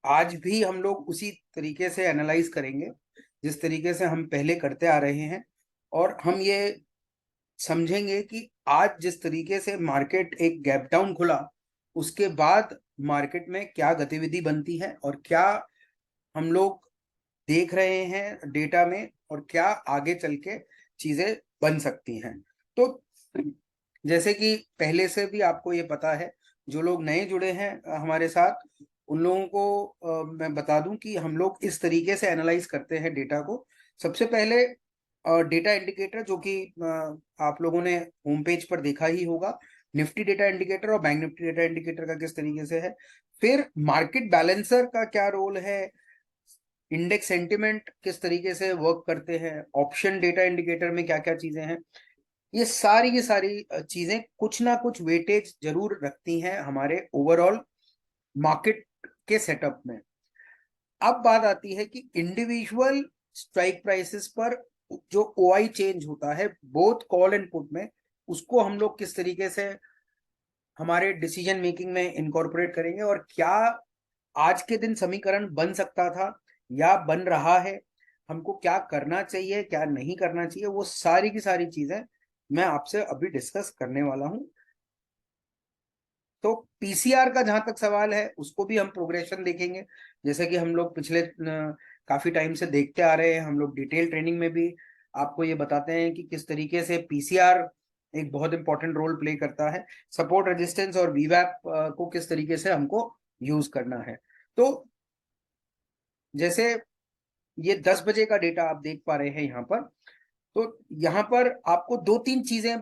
आज भी हम लोग उसी तरीके से एनालाइज करेंगे जिस तरीके से हम पहले करते आ रहे हैं। और हम ये समझेंगे कि आज जिस तरीके से मार्केट एक गैप डाउन खुला, उसके बाद मार्केट में क्या गतिविधि बनती है और क्या हम लोग देख रहे हैं डेटा में, और क्या आगे चल के चीजें बन सकती हैं। तो जैसे कि पहले से भी आपको ये पता है, जो लोग नए जुड़े हैं हमारे साथ, उन लोगों को मैं बता दूं कि हम लोग इस तरीके से एनालाइज करते हैं डेटा को। सबसे पहले डेटा इंडिकेटर, जो कि आप लोगों ने होम पेज पर देखा ही होगा, निफ्टी डेटा इंडिकेटर और बैंक निफ्टी डेटा इंडिकेटर का किस तरीके से है। फिर मार्केट बैलेंसर का क्या रोल है, इंडेक्स सेंटिमेंट किस तरीके से वर्क करते हैं, ऑप्शन डेटा इंडिकेटर में क्या क्या चीजें हैं। ये सारी की सारी चीजें कुछ ना कुछ वेटेज जरूर रखती हैं हमारे ओवरऑल मार्केट के सेटअप में। अब बात आती है कि इंडिविजुअल स्ट्राइक प्राइसेस पर जो ओआई चेंज होता है बोथ कॉल एंड पुट में, उसको हम लोग किस तरीके से हमारे डिसीजन मेकिंग में इनकॉर्पोरेट करेंगे, और क्या आज के दिन समीकरण बन सकता था या बन रहा है, हमको क्या करना चाहिए क्या नहीं करना चाहिए, वो सारी की सारी चीजें मैं आपसे अभी डिस्कस करने वाला हूं। तो पीसीआर का जहां तक सवाल है, उसको भी हम प्रोग्रेशन देखेंगे, जैसे कि हम लोग पिछले काफी टाइम से देखते आ रहे हैं। हम लोग डिटेल ट्रेनिंग में भी आपको ये बताते हैं कि किस तरीके से पीसीआर एक बहुत इंपॉर्टेंट रोल प्ले करता है, सपोर्ट रेजिस्टेंस और वीवैप को किस तरीके से हमको यूज करना है। तो जैसे ये 10 बजे का डेटा आप देख पा रहे हैं यहाँ पर, तो यहाँ पर आपको दो तीन चीजें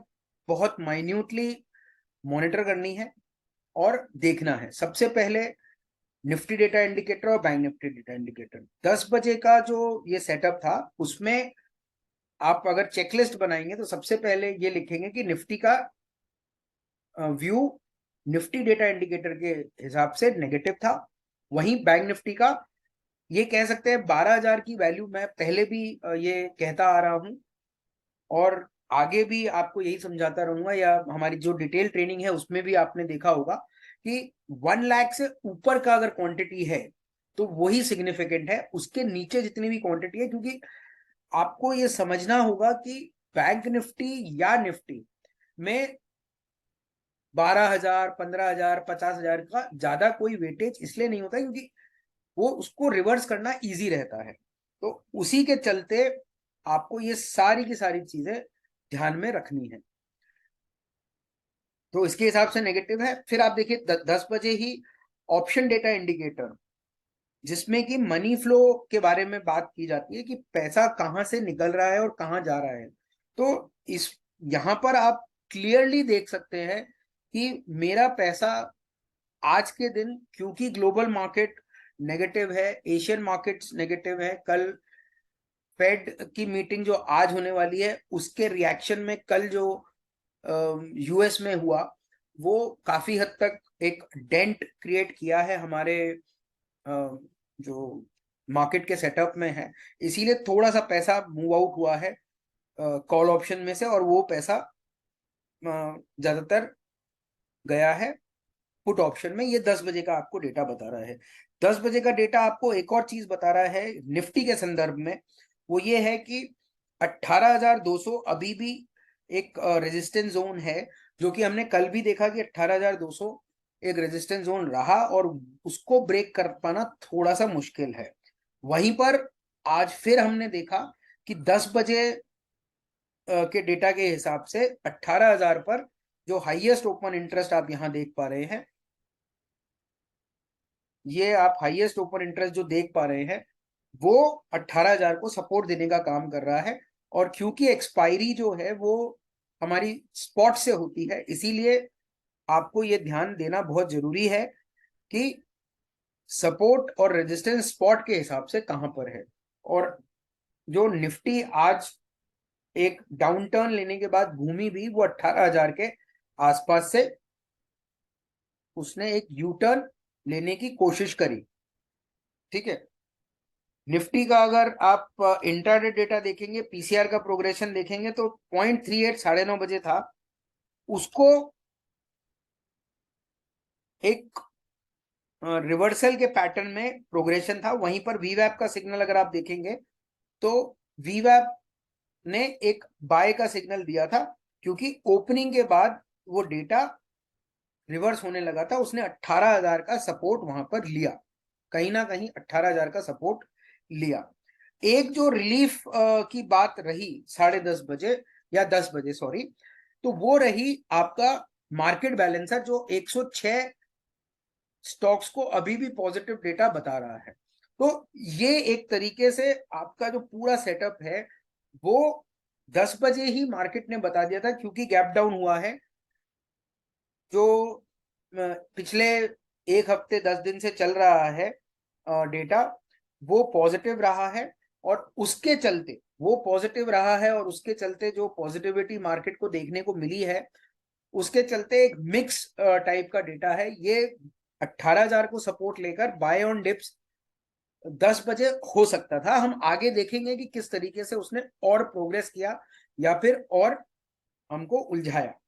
बहुत माइन्यूटली मॉनिटर करनी है और देखना है। सबसे पहले निफ्टी डेटा इंडिकेटर और बैंक निफ्टी डेटा इंडिकेटर। 10 बजे का जो ये सेटअप था, उसमें आप अगर चेकलिस्ट बनाएंगे तो सबसे पहले ये लिखेंगे कि निफ्टी का व्यू निफ्टी डेटा इंडिकेटर के हिसाब से नेगेटिव था। वहीं बैंक निफ्टी का, ये कह सकते हैं 12,000 की वैल्यू मैं पहले भी ये कहता आ रहा हूं, और आगे भी आपको यही समझाता रहूंगा, या हमारी जो डिटेल ट्रेनिंग है उसमें भी आपने देखा होगा कि 1 लाख से ऊपर का अगर क्वांटिटी है तो वही सिग्निफिकेंट है, उसके नीचे जितनी भी क्वांटिटी है, क्योंकि आपको ये समझना होगा कि बैंक निफ्टी या निफ्टी में 12,000 15,000 50,000 का ज्यादा कोई वेटेज इसलिए नहीं होता क्योंकि वो उसको रिवर्स करना इजी रहता है। तो उसी के चलते आपको ये सारी की सारी चीजें ध्यान में रखनी है। तो इसके हिसाब से नेगेटिव है। फिर आप देखिए 10 बजे ही ऑप्शन डेटा इंडिकेटर, जिसमें कि मनी फ्लो के बारे में बात की जाती है कि पैसा कहाँ से निकल रहा है और कहाँ जा रहा है। तो इस यहाँ पर आप क्लियरली देख सकते हैं कि मेरा पैसा आज के दिन, क्योंकि ग्लोबल मार्केट नेगेटिव है, एशियन मार्केट्स नेगेटिव है, कल फेड की मीटिंग जो आज होने वाली है उसके रिएक्शन में कल जो यूएस में हुआ, वो काफी हद तक एक डेंट क्रिएट किया है हमारे जो मार्केट के सेटअप में है। इसीलिए थोड़ा सा पैसा मूव आउट हुआ है कॉल ऑप्शन में से, और वो पैसा ज्यादातर गया है पुट ऑप्शन में। ये 10 बजे का आपको डेटा बता रहा है। 10 बजे का डेटा आपको एक और चीज बता रहा है निफ्टी के संदर्भ में, वो ये है कि 18,200 अभी भी एक रेजिस्टेंस जोन है, जो कि हमने कल भी देखा कि 18,200 एक रेजिस्टेंस जोन रहा, और उसको ब्रेक कर पाना थोड़ा सा मुश्किल है। वहीं पर आज फिर हमने देखा कि 10 बजे के डेटा के हिसाब से 18,000 पर जो हाईएस्ट ओपन इंटरेस्ट आप यहां देख पा रहे हैं, ये आप हाईएस्ट ओपन इंटरेस्ट जो देख पा रहे हैं, वो 18,000 को सपोर्ट देने का काम कर रहा है। और क्योंकि एक्सपायरी जो है वो हमारी स्पॉट से होती है, इसीलिए आपको ये ध्यान देना बहुत जरूरी है कि सपोर्ट और रेजिस्टेंस स्पॉट के हिसाब से कहां पर है। और जो निफ्टी आज एक डाउन टर्न लेने के बाद घूमी भी, वो 18,000 के आसपास से उसने एक यू टर्न लेने की कोशिश करी। ठीक है। निफ्टी का अगर आप इंट्राडे डेटा देखेंगे, पीसीआर का प्रोग्रेशन देखेंगे, तो 0.38 9:30 था, उसको एक रिवर्सल के पैटर्न में प्रोग्रेशन था। वहीं पर वीवैप का सिग्नल अगर आप देखेंगे तो वीवैप ने एक बाय का सिग्नल दिया था, क्योंकि ओपनिंग के बाद वो डेटा रिवर्स होने लगा था। उसने 18,000 का सपोर्ट वहां पर लिया, कहीं ना कहीं 18,000 का सपोर्ट लिया। एक जो रिलीफ की बात रही 10:30 बजे या 10 बजे, सॉरी, तो वो रही आपका मार्केट बैलेंसर जो 106 स्टॉक्स को अभी भी पॉजिटिव डेटा बता रहा है। तो ये एक तरीके से आपका जो पूरा सेटअप है वो 10 बजे ही मार्केट ने बता दिया था, क्योंकि गैप डाउन हुआ है। जो पिछले एक हफ्ते 10 दिन से चल रहा है डेटा, वो पॉजिटिव रहा है, और उसके चलते वो पॉजिटिव रहा है, और उसके चलते जो पॉजिटिविटी मार्केट को देखने को मिली है, उसके चलते एक मिक्स टाइप का डेटा है। ये 18,000 को सपोर्ट लेकर बाय ऑन डिप्स 10 बजे हो सकता था। हम आगे देखेंगे कि किस तरीके से उसने और प्रोग्रेस किया या फिर और हमको उलझाया।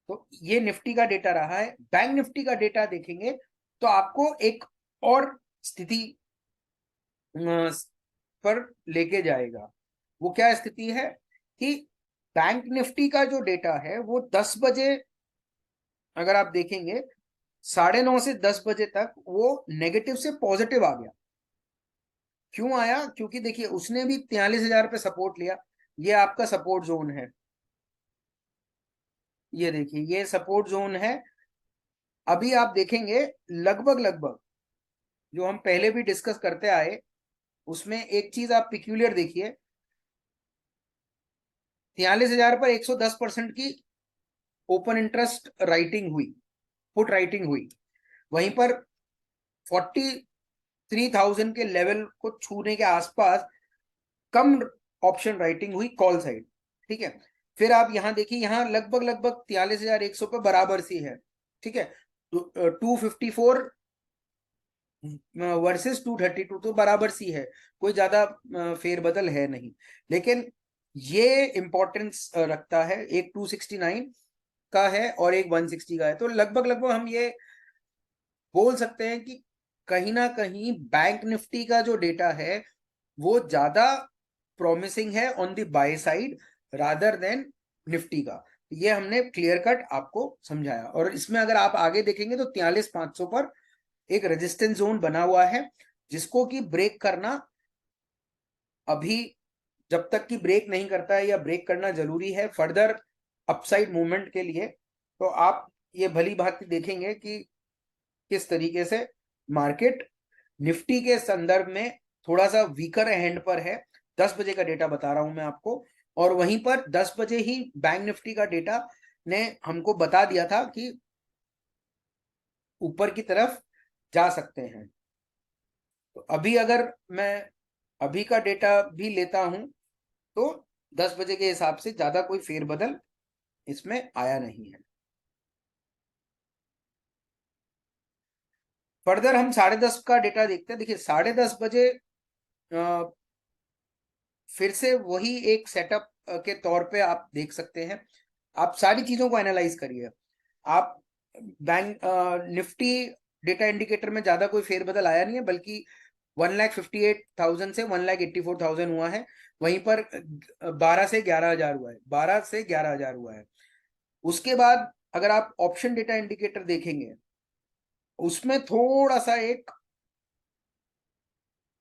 तो ये निफ्टी का डेटा रहा है। बैंक निफ्टी का डेटा देखेंगे तो आपको एक और स्थिति पर लेके जाएगा। वो क्या स्थिति है कि बैंक निफ्टी का जो डेटा है वो 10 बजे अगर आप देखेंगे 9:30 से 10 बजे तक वो नेगेटिव से पॉजिटिव आ गया। क्यों आया? क्योंकि देखिए उसने भी 43,000 पे सपोर्ट लिया। ये आपका सपोर्ट जोन है, ये देखिए ये सपोर्ट जोन है। अभी आप देखेंगे लगभग लगभग जो हम पहले भी डिस्कस करते आए, उसमें एक चीज आप पिक्यूलियर देखिए, 43,000 पर 110% की ओपन इंटरेस्ट राइटिंग हुई, पुट राइटिंग हुई। वहीं पर 43,000 के लेवल को छूने के आसपास कम ऑप्शन राइटिंग हुई कॉल साइड, ठीक है। फिर आप यहां देखिए, यहां लगभग लगभग 43,100 पे बराबर सी है, ठीक है। 254 वर्सेस 232 तो बराबर सी है, कोई ज्यादा फेरबदल है नहीं। लेकिन ये इंपॉर्टेंस रखता है, एक 269 का है और एक 160 का है। तो लगभग लगभग हम ये बोल सकते हैं कि कहीं ना कहीं बैंक निफ्टी का जो डेटा है वो ज्यादा प्रॉमिसिंग है on the by side rather than Nifty का। ये हमने क्लियर कट आपको समझाया। और इसमें अगर आप आगे देखेंगे तो 43,500 पर एक रेजिस्टेंस जोन बना हुआ है, जिसको कि ब्रेक करना अभी, जब तक कि ब्रेक नहीं करता है, या ब्रेक करना जरूरी है फर्दर अपसाइड मूवमेंट के लिए। तो आप ये भली भांति देखेंगे कि किस तरीके से मार्केट निफ्टी के संदर्भ में थोड़ा सा वीकर हैंड पर है। 10 बजे का डेटा बता रहा हूं मैं आपको, और वहीं पर 10 बजे ही बैंक निफ्टी का डेटा ने हमको बता दिया था कि ऊपर की तरफ जा सकते हैं। तो अभी अगर मैं अभी का डेटा भी लेता हूं तो 10 बजे के हिसाब से ज्यादा कोई फेरबदल इसमें आया नहीं है। फर्दर हम 10:30 का डेटा देखते हैं। देखिए 10:30 बजे फिर से वही एक सेटअप के तौर पे आप देख सकते हैं। आप सारी चीजों को एनालाइज करिए। आप बैंक निफ्टी डेटा इंडिकेटर में ज्यादा कोई फेरबदल आया नहीं है, बल्कि 1,58,000 से 1,84,000 हुआ है। वहीं पर 12 से 11,000 हुआ है, 12 से 11,000 हुआ है। उसके बाद अगर आप ऑप्शन डेटा इंडिकेटर देखेंगे, उसमें थोड़ा सा एक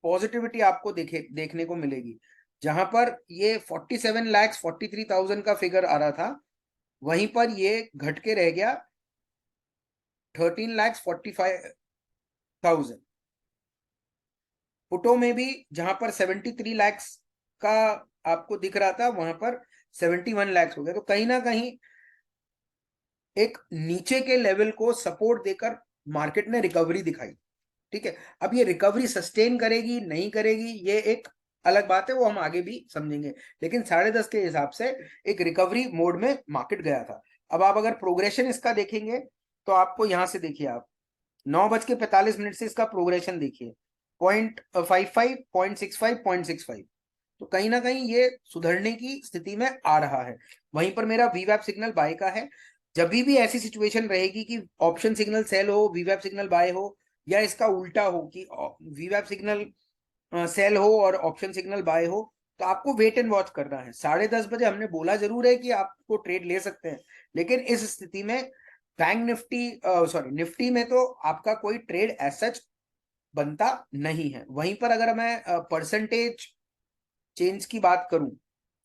पॉजिटिविटी आपको देखने को मिलेगी। जहां पर ये 47,43,000 का फिगर आ रहा था, वहीं पर ये घट के रह गया 13,45,000। पुटो में भी जहां पर 73 लाख का आपको दिख रहा था, वहां पर 71 लाख हो गया। तो कहीं ना कहीं एक नीचे के लेवल को सपोर्ट देकर मार्केट ने रिकवरी दिखाई, ठीक है। अब ये रिकवरी सस्टेन करेगी नहीं करेगी ये एक अलग बात है, वो हम आगे भी समझेंगे। लेकिन 10:30 के हिसाब से एक रिकवरी मोड में मार्केट गया था। अब आप अगर प्रोग्रेशन इसका देखेंगे तो आपको यहां से देखिए, आप 9:45 से इसका प्रोग्रेशन देखिए, 0.55, 0.65, 0.65। तो कहीं ना कहीं ये सुधरने की स्थिति में आ रहा है। वहीं पर मेरा वीवैप सिग्नल बाय का है। जब भी ऐसी सिचुएशन रहेगी कि ऑप्शन सिग्नल सेल हो, वीवैप सिग्नल बाय हो, या इसका उल्टा हो कि वीवैप सिग्नल सेल हो और ऑप्शन सिग्नल बाय हो, तो आपको वेट एंड वॉच करना है। 10:30 बजे हमने बोला जरूर है कि आपको ट्रेड ले सकते हैं, लेकिन इस स्थिति में बैंक निफ्टी निफ्टी में तो आपका कोई ट्रेड एज सच बनता नहीं है। वहीं पर अगर मैं परसेंटेज चेंज की बात करूं,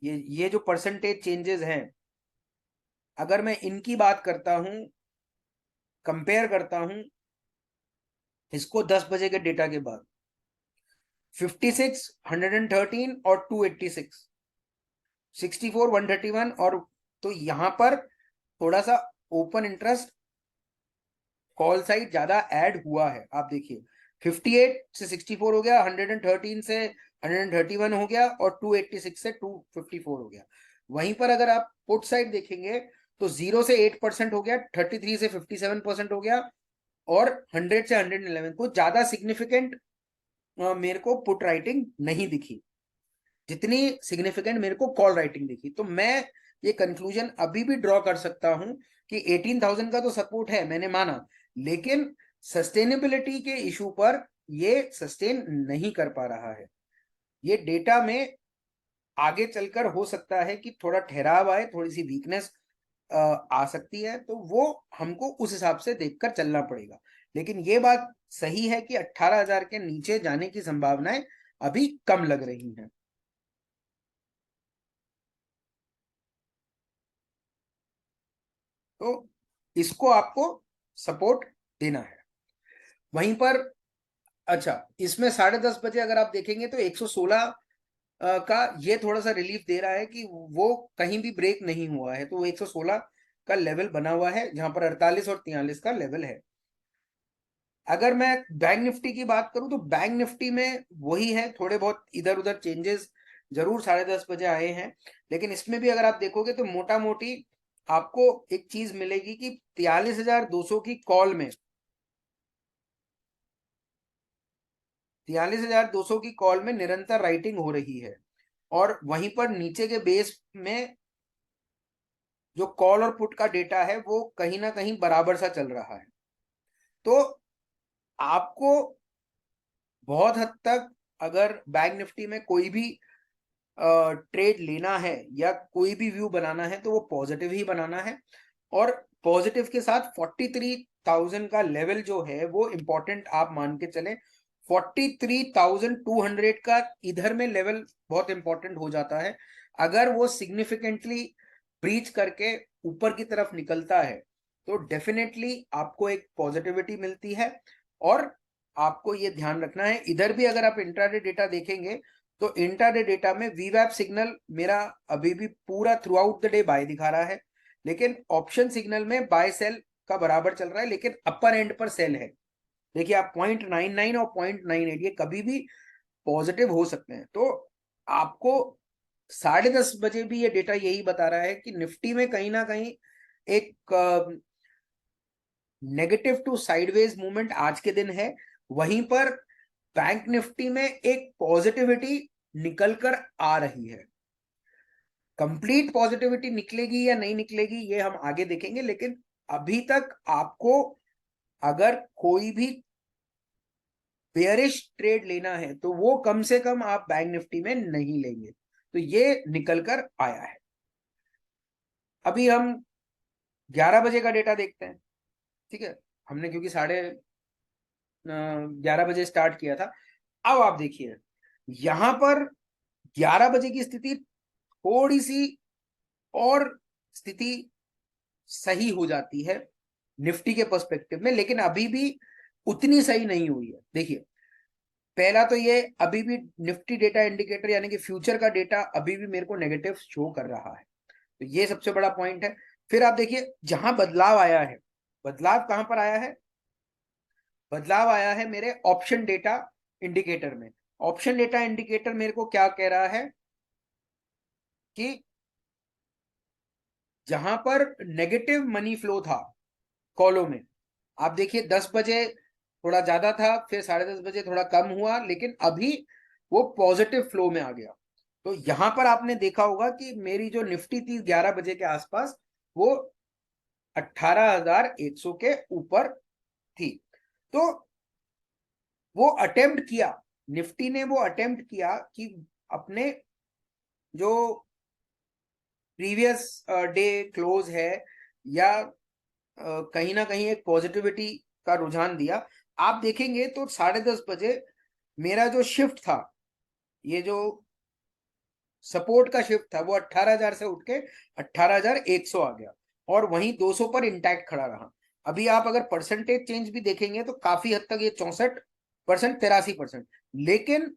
ये जो परसेंटेज चेंजेस हैं, अगर मैं इनकी बात करता हूं, कंपेयर करता हूं इसको 10 बजे के डेटा के बाद, 56, 113 और 286, 64, 131, और तो यहां पर थोड़ा सा ओपन इंटरेस्ट कॉल साइड ज्यादा ऐड हुआ है। आप देखिए 58 से 64 हो गया, 113 से 131 हो गया, और 286 से 254 हो गया। वहीं पर अगर आप पुट साइड देखेंगे तो 0 से 8% हो गया, 33 से 57% हो गया, और 100 से 111। को ज्यादा सिग्निफिकेंट मेरे को पुट राइटिंग नहीं दिखी जितनी सिग्निफिकेंट मेरे को कॉल राइटिंग दिखी। तो मैं ये कंक्लूजन अभी भी ड्रॉ कर सकता हूं कि 18,000 का तो सपोर्ट है, मैंने माना, लेकिन सस्टेनेबिलिटी के इशू पर ये सस्टेन नहीं कर पा रहा है। ये डेटा में आगे चलकर हो सकता है कि थोड़ा ठहराव आए, थोड़ी सी वीकनेस आ सकती है, तो वो हमको उस हिसाब से देखकर चलना पड़ेगा। लेकिन ये बात सही है कि 18,000 के नीचे जाने की संभावनाएं अभी कम लग रही हैं। तो इसको आपको सपोर्ट देना है। वहीं पर अच्छा, इसमें 10:30 बजे अगर आप देखेंगे तो 116 का ये थोड़ा सा रिलीफ दे रहा है कि वो कहीं भी ब्रेक नहीं हुआ है, तो वो 116 का लेवल बना हुआ है, जहां पर 48 और 43 का लेवल है। अगर मैं बैंक निफ्टी की बात करूं तो बैंक निफ्टी में वही है, थोड़े बहुत इधर उधर चेंजेस जरूर 10:30 बजे आए हैं, लेकिन इसमें भी अगर आप देखोगे तो मोटा मोटी आपको एक चीज मिलेगी कि 43,200 की कॉल में, 43,200 की कॉल में निरंतर राइटिंग हो रही है, और वहीं पर नीचे के बेस में जो कॉल और पुट का डेटा है वो कहीं ना कहीं बराबर सा चल रहा है। तो आपको बहुत हद तक अगर बैंक निफ्टी में कोई भी ट्रेड लेना है या कोई भी व्यू बनाना है तो वो पॉजिटिव ही बनाना है, और पॉजिटिव के साथ 43,000 का लेवल जो है वो इंपॉर्टेंट आप मान के चले। 43,200 का इधर में लेवल बहुत इंपॉर्टेंट हो जाता है। अगर वो सिग्निफिकेंटली ब्रीच करके ऊपर की तरफ निकलता है तो डेफिनेटली आपको एक पॉजिटिविटी मिलती है। और आपको ये ध्यान रखना है, इधर भी अगर आप इंट्राडे डेटा देखेंगे तो इंट्राडे डेटा में वीवैप सिग्नल मेरा अभी भी पूरा throughout the day buy दिखा रहा है, लेकिन ऑप्शन सिग्नल में बाय सेल का बराबर चल रहा है, लेकिन अपर एंड पर सेल है। देखिए आप 0.99 और 0.98 ये कभी भी पॉजिटिव हो सकते हैं। तो आपको 10:30 बजे भी ये डेटा यही बता रहा है कि निफ्टी में कहीं ना कहीं एक नेगेटिव टू साइडवेज मूवमेंट आज के दिन है। वहीं पर बैंक निफ्टी में एक पॉजिटिविटी निकल कर आ रही है। कंप्लीट पॉजिटिविटी निकलेगी या नहीं निकलेगी ये हम आगे देखेंगे, लेकिन अभी तक आपको अगर कोई भी बेयरिश ट्रेड लेना है तो वो कम से कम आप बैंक निफ्टी में नहीं लेंगे। तो ये निकल कर आया है। अभी हम 11 बजे का डेटा देखते हैं, ठीक है। हमने क्योंकि 11:30 बजे स्टार्ट किया था। अब आप देखिए यहां पर 11 बजे की स्थिति थोड़ी सी और स्थिति सही हो जाती है निफ्टी के पर्सपेक्टिव में, लेकिन अभी भी उतनी सही नहीं हुई है। देखिए पहला तो ये अभी भी निफ्टी डेटा इंडिकेटर यानी कि फ्यूचर का डेटा अभी भी मेरे को नेगेटिव शो कर रहा है, तो ये सबसे बड़ा पॉइंट है। फिर आप देखिए जहां बदलाव आया है, बदलाव कहां पर आया है? बदलाव आया है मेरे ऑप्शन डेटा इंडिकेटर में। ऑप्शन डेटा इंडिकेटर मेरे को क्या कह रहा है कि जहां पर नेगेटिव मनी फ्लो था कॉलों में, आप देखिए 10 बजे थोड़ा ज्यादा था, फिर 10:30 बजे थोड़ा कम हुआ, लेकिन अभी वो पॉजिटिव फ्लो में आ गया। तो यहां पर आपने देखा होगा कि मेरी जो निफ्टी थी 11 बजे के आसपास वो 18,100 के ऊपर थी। तो वो अटेम्प्ट किया, निफ्टी ने वो अटेम्प्ट किया कि अपने जो प्रीवियस डे क्लोज है या कहीं ना कहीं एक पॉजिटिविटी का रुझान दिया। आप देखेंगे तो 10:30 बजे मेरा जो शिफ्ट था, ये जो सपोर्ट का शिफ्ट था, वो 18,000 से उठ के 18,100 आ गया और वहीं 200 पर इंटैक्ट खड़ा रहा। अभी आप अगर परसेंटेज चेंज भी देखेंगे तो काफी हद तक ये 64%, 83%। लेकिन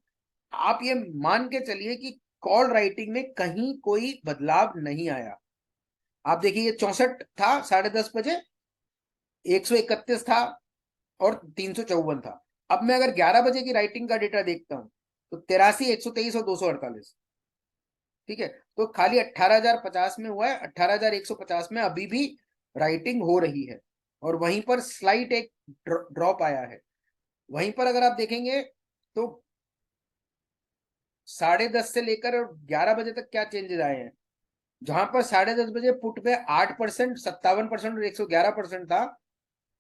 आप ये मान के चलिए कि कॉल राइटिंग में कहीं कोई बदलाव नहीं आया। आप देखिए ये 64 था 10:30 बजे, 131 था और 354 था। अब मैं अगर 11 बजे की राइटिंग का डेटा देखता हूं तो 83, 123 और 248। ठीक है, तो खाली 18,050 में हुआ है, 18,150 में अभी भी राइटिंग हो रही है और वहीं पर स्लाइट एक ड्रॉप आया है। वहीं पर अगर आप देखेंगे तो 10:30 से लेकर 11 बजे तक क्या चेंजेस आए हैं। जहां पर 10:30 बजे पुट पे 8%, 57% और 111% था,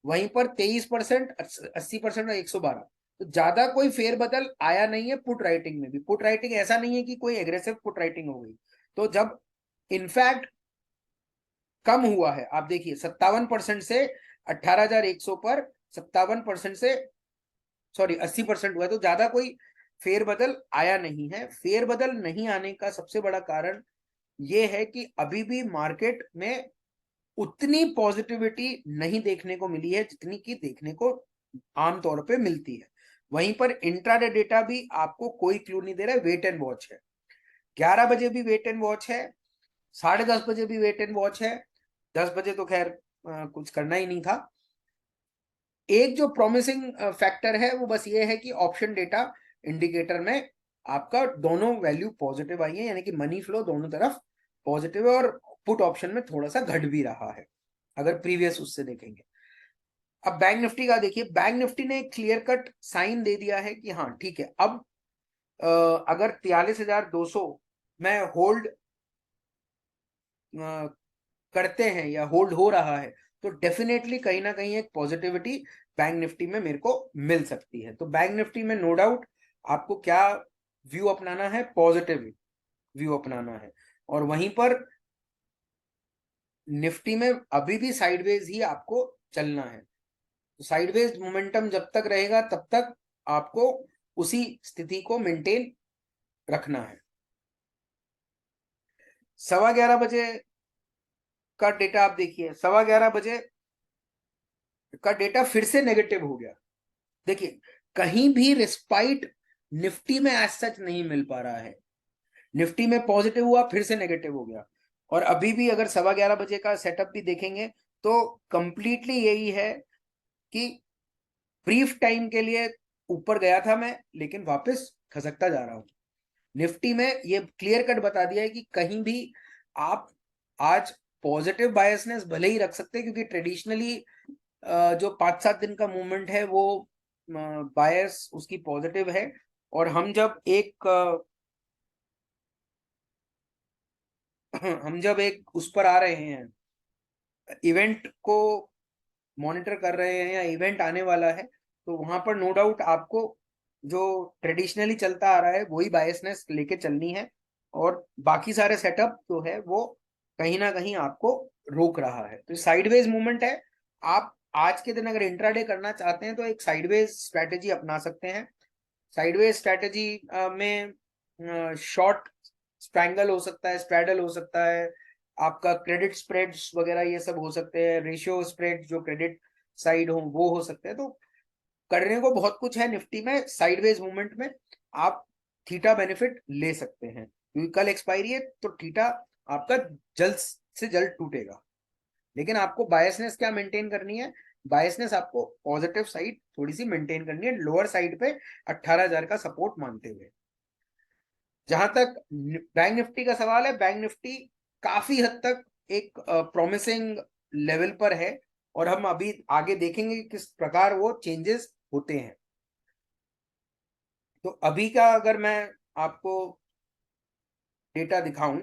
वहीं पर 23%, 80% और 112। तो ज्यादा कोई फेरबदल आया नहीं है पुट राइटिंग में भी। पुट राइटिंग ऐसा नहीं है कि कोई एग्रेसिव पुट राइटिंग हो गई। तो जब इनफैक्ट कम हुआ है, आप देखिए 57% से 18,100 पर, 57% से सॉरी 80% हुआ है, तो ज्यादा कोई फेरबदल आया नहीं है। फेरबदल नहीं आने का सबसे बड़ा कारण ये है कि अभी भी मार्केट में उतनी पॉजिटिविटी नहीं देखने को मिली है जितनी की देखने को आमतौर पे मिलती है। वहीं पर इंट्राडे डेटा भी आपको कोई क्लू नहीं दे रहा है, वेट एंड वॉच है। 11 बजे भी वेट एंड वॉच है, 10:30 बजे भी वेट एंड वॉच है, 10 बजे तो खैर कुछ करना ही नहीं था। एक जो प्रॉमिसिंग फैक्टर है वो बस ये है कि ऑप्शन डेटा इंडिकेटर में आपका दोनों वैल्यू पॉजिटिव आई है, यानी कि मनी फ्लो दोनों तरफ पॉजिटिव है और पुट ऑप्शन में थोड़ा सा घट भी रहा है अगर प्रीवियस उससे देखेंगे। अब बैंक निफ्टी का देखिए, बैंक निफ्टी ने एक क्लियर कट साइन दे दिया है कि हाँ ठीक है, अब अगर 43,200 में होल्ड करते हैं या होल्ड हो रहा है तो डेफिनेटली कहीं ना कहीं एक पॉजिटिविटी बैंक निफ्टी में मेरे को मिल सकती है। तो बैंक निफ्टी में नो डाउट आपको क्या व्यू अपनाना है, पॉजिटिव व्यू अपनाना है। और वहीं पर निफ्टी में अभी भी साइडवेज ही आपको चलना है। तो साइडवेज मोमेंटम जब तक रहेगा तब तक आपको उसी स्थिति को मेंटेन रखना है। 11:15 बजे का डेटा आप देखिए, 11:15 बजे का डेटा फिर से नेगेटिव हो गया। देखिए कहीं भी रिस्पाइट निफ्टी में एज सच नहीं मिल पा रहा है। निफ्टी में पॉजिटिव हुआ फिर से नेगेटिव हो गया और अभी भी अगर 11:15 बजे का सेटअप भी देखेंगे तो कंप्लीटली यही है कि ब्रीफ टाइम के लिए ऊपर गया था मैं, लेकिन वापस खसकता जा रहा हूं। निफ्टी में ये क्लियर कट बता दिया है कि कहीं भी आप आज पॉजिटिव बायसनेस भले ही रख सकते हैं, क्योंकि ट्रेडिशनली जो 5-7 दिन का मूवमेंट है वो बायस उसकी पॉजिटिव है। और हम जब एक हम जब एक उस पर आ रहे हैं, इवेंट को मॉनिटर कर रहे हैं या इवेंट आने वाला है, तो वहां पर नो डाउट आपको जो ट्रेडिशनली चलता आ रहा है वही बायसनेस लेके चलनी है और बाकी सारे सेटअप जो है वो कहीं ना कहीं आपको रोक रहा है। तो साइडवेज मूवमेंट है। आप आज के दिन अगर इंट्राडे करना चाहते हैं तो एक साइडवेज स्ट्रेटेजी अपना सकते हैं। साइडवेज स्ट्रेटेजी में शॉर्ट स्ट्रैंगल हो सकता है, स्ट्रैडल हो सकता है, आपका क्रेडिट स्प्रेड्स वगैरह ये सब हो सकते हैं, रेशियो स्प्रेड जो क्रेडिट साइड हो वो हो सकते हैं। तो करने को बहुत कुछ है निफ्टी में। साइडवेज मूवमेंट में आप थीटा बेनिफिट ले सकते हैं, क्योंकि कल एक्सपायरी है तो थीटा आपका जल्द से जल्द टूटेगा। लेकिन आपको बायसनेस क्या मेंटेन करनी है, बायसनेस आपको पॉजिटिव साइड थोड़ी सी मेंटेन करनी है, लोअर साइड पे 18,000 का सपोर्ट मानते हुए। जहां तक बैंक निफ्टी का सवाल है, बैंक निफ्टी काफी हद तक एक प्रॉमिसिंग लेवल पर है और हम अभी आगे देखेंगे कि किस प्रकार वो चेंजेस होते हैं। तो अभी का अगर मैं आपको डेटा दिखाऊं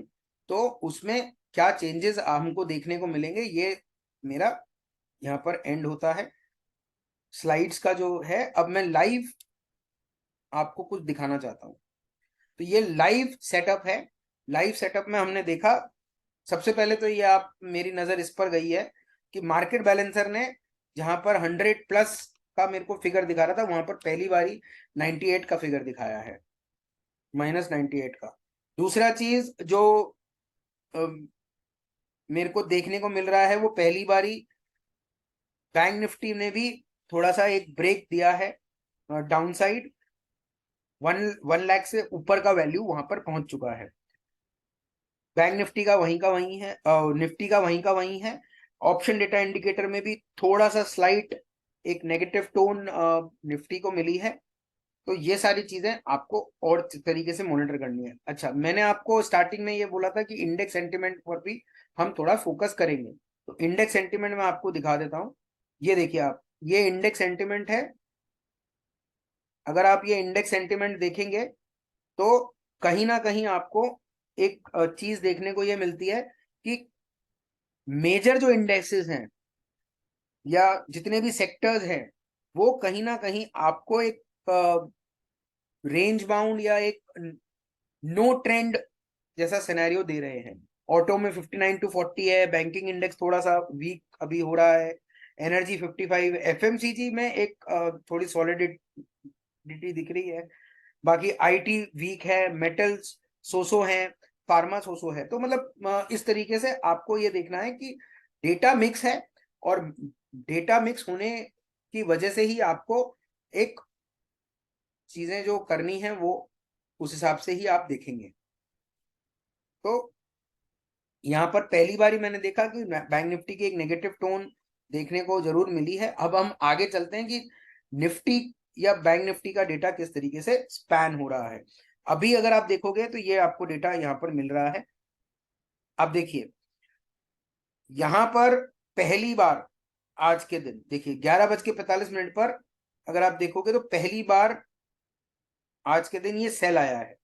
तो उसमें क्या चेंजेस हमको देखने को मिलेंगे, ये मेरा यहाँ पर एंड होता है स्लाइड्स का जो है। अब मैं लाइव आपको कुछ दिखाना चाहता हूँ। तो ये लाइव सेटअप है। लाइव सेटअप में हमने देखा, सबसे पहले तो ये आप मेरी नजर इस पर गई है कि मार्केट बैलेंसर ने जहां पर 100 प्लस का मेरे को फिगर दिखा रहा था, वहां पर पहली बारी 98 का फिगर दिखाया है, -98 का। दूसरा चीज जो मेरे को देखने को मिल रहा है, वो पहली बारी बैंक निफ्टी ने भी थोड़ा सा एक ब्रेक दिया है डाउन साइड। 1 लाख से ऊपर का वैल्यू वहां पर पहुंच चुका है। बैंक निफ्टी का वहीं का वहीं है, निफ्टी का वहीं का वहीं है। ऑप्शन डेटा इंडिकेटर में भी थोड़ा सा स्लाइट एक नेगेटिव टोन निफ्टी को मिली है। तो ये सारी चीजें आपको और तरीके से मॉनिटर करनी है। अच्छा, मैंने आपको स्टार्टिंग में ये बोला था कि इंडेक्स सेंटिमेंट पर भी हम थोड़ा फोकस करेंगे। तो इंडेक्स सेंटिमेंट में आपको दिखा देता हूँ। ये देखिए आप, ये इंडेक्स सेंटिमेंट है। अगर आप ये इंडेक्स सेंटिमेंट देखेंगे तो कहीं ना कहीं आपको एक चीज देखने को ये मिलती है कि मेजर जो इंडेक्सेस हैं या जितने भी सेक्टर्स हैं, वो कहीं ना कहीं आपको एक रेंज बाउंड या एक नो ट्रेंड जैसा सिनेरियो दे रहे हैं। ऑटो में 59 टू 40 है, बैंकिंग इंडेक्स थोड़ा सा वीक अभी हो रहा है, एनर्जी 55, एफएमसीजी में एक थोड़ी सॉलिडिटी दिख रही है। बाकी आईटी वीक है, मेटल्स सोसो है, फार्मा सोसो है। तो मतलब इस तरीके से आपको ये देखना है कि डेटा मिक्स है, और डेटा मिक्स होने की वजह से ही आपको एक चीजें जो करनी है वो उस हिसाब से ही आप देखेंगे। तो यहाँ पर पहली बारी मैंने देखा कि बैंक निफ्टी की एक नेगेटिव टोन देखने को जरूर मिली है। अब हम आगे चलते हैं कि निफ्टी या बैंक निफ्टी का डेटा किस तरीके से स्पैन हो रहा है। अभी अगर आप देखोगे तो ये आपको डेटा यहाँ पर मिल रहा है। अब देखिए यहाँ पर पहली बार आज के दिन देखिए 11:45 पर अगर आप देखोगे तो पहली बार आज के दिन ये सेल आया है।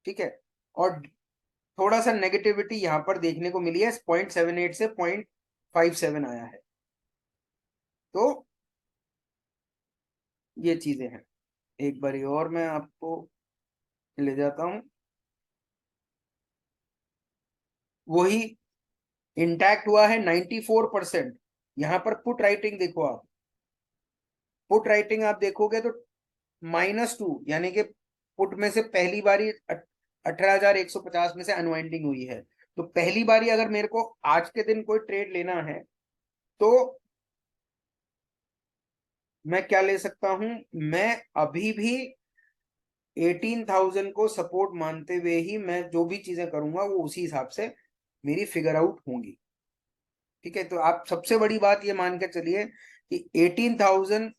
ठीक है, और थोड़ा सा नेगेटिविटी यहाँ पर देखने को मिली है, 0.78 से 0.57 आया है। तो ये चीजें हैं। एक बारी और मैं आपको ले जाता हूं, वही इंटैक्ट हुआ है 94%। यहाँ पर पुट राइटिंग देखो आप, पुट राइटिंग आप देखोगे तो -2, यानी कि पुट में से पहली बारी 18,150 में से अनवाइंडिंग हुई है। तो पहली बारी अगर मेरे को आज के दिन कोई ट्रेड लेना है तो मैं क्या ले सकता हूं, मैं अभी भी 18,000 को सपोर्ट मानते हुए ही मैं जो भी चीजें करूंगा वो उसी हिसाब से मेरी फिगर आउट होंगी। ठीक है, तो आप सबसे बड़ी बात ये मान के चलिए कि 18,000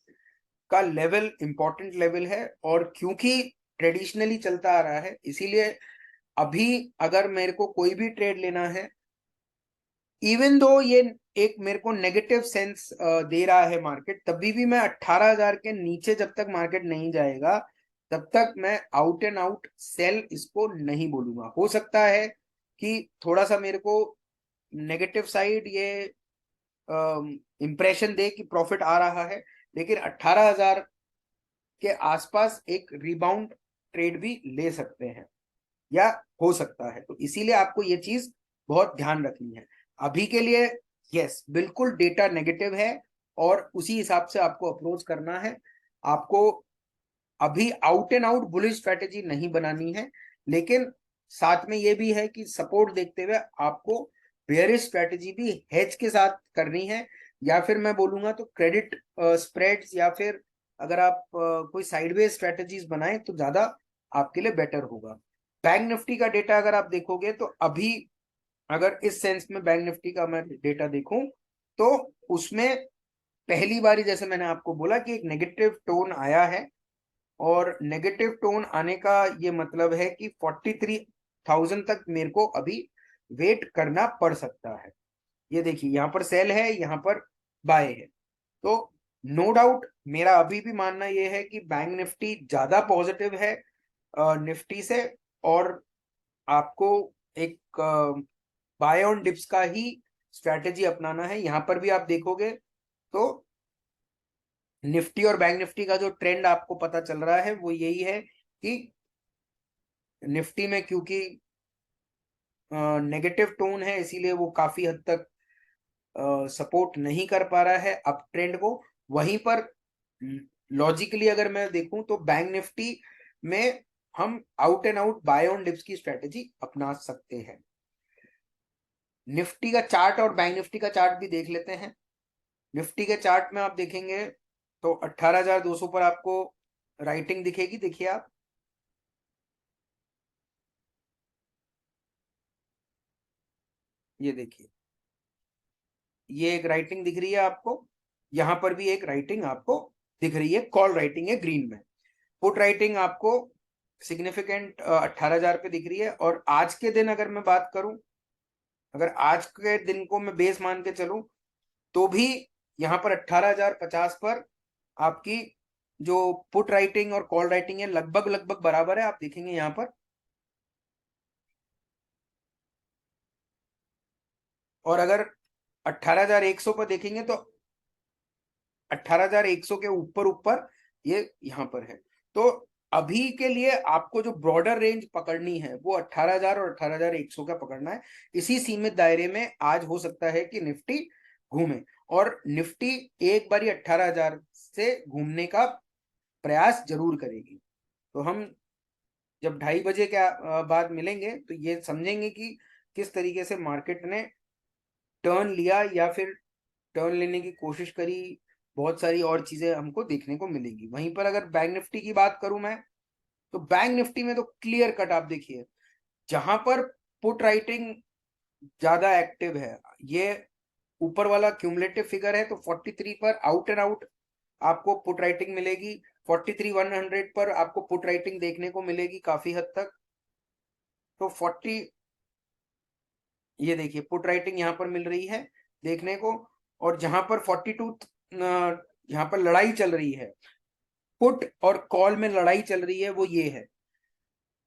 का लेवल इंपॉर्टेंट लेवल है, और क्योंकि ट्रेडिशनली चलता आ रहा है इसीलिए अभी अगर मेरे को कोई भी ट्रेड लेना है, इवन दो ये एक मेरे को नेगेटिव सेंस दे रहा है मार्केट, तभी भी मैं 18,000 के नीचे जब तक मार्केट नहीं जाएगा तब तक मैं आउट एंड आउट सेल इसको नहीं बोलूंगा। हो सकता है कि थोड़ा सा मेरे को नेगेटिव साइड ये इंप्रेशन दे कि प्रॉफिट आ रहा है, लेकिन 18,000 के आसपास एक रिबाउंड ट्रेड भी ले सकते हैं या हो सकता है। तो इसीलिए आपको ये चीज बहुत ध्यान रखनी है। अभी के लिए यस बिल्कुल डेटा नेगेटिव है, और उसी हिसाब से आपको अप्रोच करना है। आपको अभी out and out bullish strategy नहीं बनानी है, लेकिन साथ में ये भी है कि सपोर्ट देखते हुए आपको बेयरिश स्ट्रेटेजी भी हेज के साथ करनी है, या फिर मैं बोलूंगा तो क्रेडिट स्प्रेड्स, या फिर अगर आप कोई साइडवेज स्ट्रेटेजीज बनाएं तो ज्यादा आपके लिए बेटर होगा। बैंक निफ्टी का डेटा अगर आप देखोगे तो अभी अगर इस सेंस में बैंक निफ्टी का मैं डेटा देखूं तो उसमें पहली बारी जैसे मैंने आपको बोला कि एक नेगेटिव टोन आया है, और नेगेटिव टोन आने का ये मतलब है कि 43,000 तक मेरे को अभी वेट करना पड़ सकता है। ये देखिए यहाँ पर सेल है, यहाँ पर बाय है। तो नो डाउट मेरा अभी भी मानना यह है कि बैंक निफ्टी ज्यादा पॉजिटिव है निफ्टी से, और आपको एक बाय ऑन डिप्स का ही स्ट्रैटेजी अपनाना है। यहाँ पर भी आप देखोगे तो निफ्टी और बैंक निफ्टी का जो ट्रेंड आपको पता चल रहा है वो यही है कि निफ्टी में क्योंकि नेगेटिव टोन है, इसीलिए वो काफी हद तक सपोर्ट नहीं कर पा रहा है अप ट्रेंड को। वहीं पर लॉजिकली अगर मैं देखूं तो बैंक निफ्टी में हम out and out by on dips की स्ट्रेटेजी अपना सकते हैं। निफ्टी का चार्ट और बैंक निफ्टी का चार्ट भी देख लेते हैं। निफ्टी के चार्ट में आप देखेंगे तो 18,200 पर आपको राइटिंग दिखेगी, देखिए आप, ये देखिए, ये एक राइटिंग दिख रही है आपको, यहां पर भी एक राइटिंग आपको दिख रही है, कॉल राइटिंग है ग्रीन में। पुट राइटिंग आपको सिग्निफिकेंट 18,000 पे दिख रही है। और आज के दिन अगर मैं बात करूं, अगर आज के दिन को मैं बेस मान के चलूं तो भी यहाँ पर 18,050 पर आपकी जो पुट राइटिंग और कॉल राइटिंग है लगभग लगभग बराबर है, आप देखेंगे यहाँ पर। और अगर 18,100 पर देखेंगे तो 18,100 के ऊपर ऊपर ये यहाँ पर है। तो अभी के लिए आपको जो ब्रॉडर रेंज पकड़नी है वो 18,000 और 18,100 का पकड़ना है। इसी सीमित दायरे में आज हो सकता है कि निफ्टी घूमे, और निफ्टी एक बारी 18,000 से घूमने का प्रयास जरूर करेगी। तो हम जब 2:30 बजे के बाद मिलेंगे तो ये समझेंगे कि किस तरीके से मार्केट ने टर्न लिया या फिर टर्न लेने की कोशिश करी। बहुत सारी और चीजें हमको देखने को मिलेंगी। वहीं पर अगर बैंक निफ्टी की बात करूं मैं, तो बैंक निफ्टी में तो क्लियर कट आप देखिए, जहां पर पुट राइटिंग ज्यादा एक्टिव है, ये ऊपर वाला क्यूमुलेटिव फिगर है, तो 43 पर आउट एंड आउट आपको पुट राइटिंग मिलेगी। 43,100 पर आपको पुट राइटिंग देखने को मिलेगी काफी हद तक। तो 40, ये देखिए पुट राइटिंग यहाँ पर मिल रही है देखने को। और जहां पर 42 यहाँ पर लड़ाई चल रही है, पुट और कॉल में लड़ाई चल रही है, वो ये है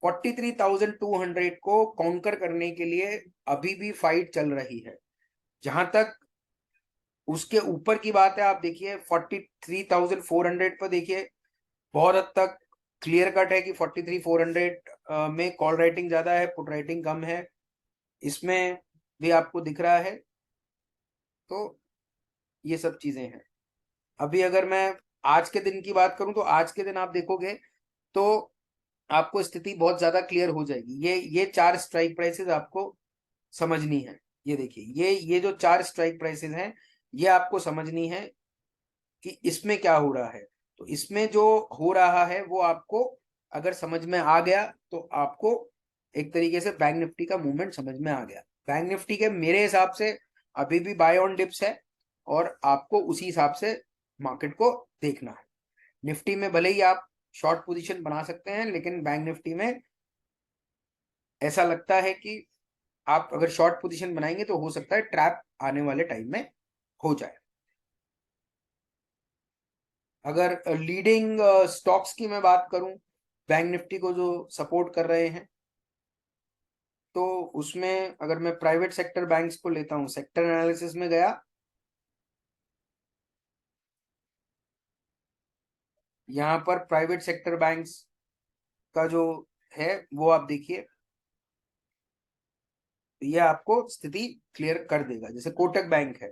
43,200 को काउंटर करने के लिए अभी भी फाइट चल रही है। जहां तक उसके ऊपर की बात है, आप देखिए 43,400 पर देखिए, बहुत हद तक क्लियर कट है कि 43,400 में कॉल राइटिंग ज्यादा है, पुट राइटिंग कम है, इसमें भी आपको दिख रहा है। तो ये सब चीजें हैं। अभी अगर मैं आज के दिन की बात करूं तो आज के दिन आप देखोगे तो आपको स्थिति बहुत ज्यादा क्लियर हो जाएगी। ये चार स्ट्राइक प्राइसेस आपको समझनी है। ये देखिए, ये जो चार स्ट्राइक प्राइसेस हैं, ये आपको समझनी है कि इसमें क्या हो रहा है। तो इसमें जो हो रहा है वो आपको अगर समझ में आ गया तो आपको एक तरीके से बैंक निफ्टी का मूवमेंट समझ में आ गया। बैंक निफ्टी के मेरे हिसाब से अभी भी बाय ऑन डिप्स है, और आपको उसी हिसाब से मार्केट को देखना है। निफ्टी में भले ही आप शॉर्ट पोजीशन बना सकते हैं, लेकिन बैंक निफ्टी में ऐसा लगता है कि आप अगर शॉर्ट पोजीशन बनाएंगे तो हो सकता है ट्रैप आने वाले टाइम में हो जाए। अगर लीडिंग स्टॉक्स की मैं बात करूं, बैंक निफ्टी को जो सपोर्ट कर रहे हैं, तो उसमें अगर मैं प्राइवेट सेक्टर बैंक्स को लेता हूं, सेक्टर एनालिसिस में गया, यहाँ पर प्राइवेट सेक्टर बैंक्स का जो है वो आप देखिए, ये आपको स्थिति क्लियर कर देगा। जैसे कोटक बैंक है,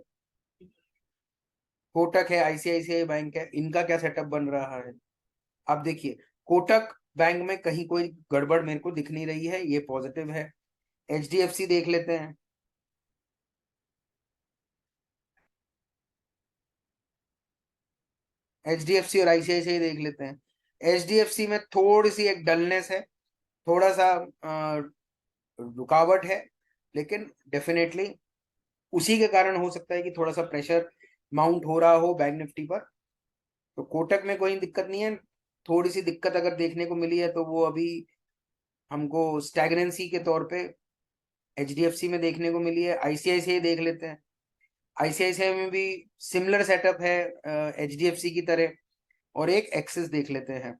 कोटक है, आईसीआईसीआई बैंक है, इनका क्या सेटअप बन रहा है आप देखिए। कोटक बैंक में कहीं कोई गड़बड़ मेरे को दिख नहीं रही है, ये पॉजिटिव है। एचडीएफसी देख लेते हैं, एचडीएफसी और आईसीआईसीआई देख लेते हैं। एचडीएफसी में थोड़ी सी एक डलनेस है, थोड़ा सा रुकावट है, लेकिन डेफिनेटली उसी के कारण हो सकता है कि थोड़ा सा प्रेशर माउंट हो रहा हो बैंक निफ्टी पर। तो कोटक में कोई दिक्कत नहीं है। थोड़ी सी दिक्कत अगर देखने को मिली है तो वो अभी हमको स्टैग्नेंसी के तौर पे एचडीएफसी में देखने को मिली है। आईसीआईसीआई देख लेते हैं, आईसीआईसीआई में भी सिमिलर सेटअप है एचडीएफसी की तरह। और एक एक्सिस देख लेते हैं,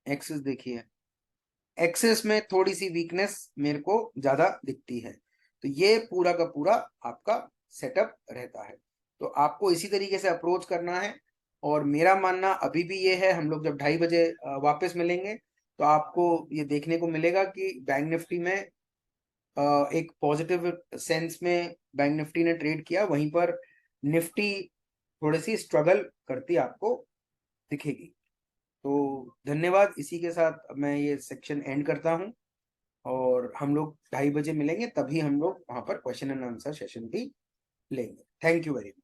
एक्सिस देखिए, एक्सिस में थोड़ी सी वीकनेस मेरे को ज्यादा दिखती है। तो ये पूरा का पूरा आपका सेटअप रहता है। तो आपको इसी तरीके से अप्रोच करना है। और मेरा मानना अभी भी ये है, हम लोग जब 2:30 बजे वापस मिलेंगे तो आपको ये देखने को मिलेगा कि बैंक निफ्टी में एक पॉजिटिव सेंस में बैंक निफ्टी ने ट्रेड किया, वहीं पर निफ्टी थोड़ी सी स्ट्रगल करती आपको दिखेगी। तो धन्यवाद, इसी के साथ मैं ये सेक्शन एंड करता हूँ और हम लोग 2:30 बजे मिलेंगे, तभी हम लोग वहां पर क्वेश्चन एंड आंसर सेशन भी लेंगे। Thank you very much.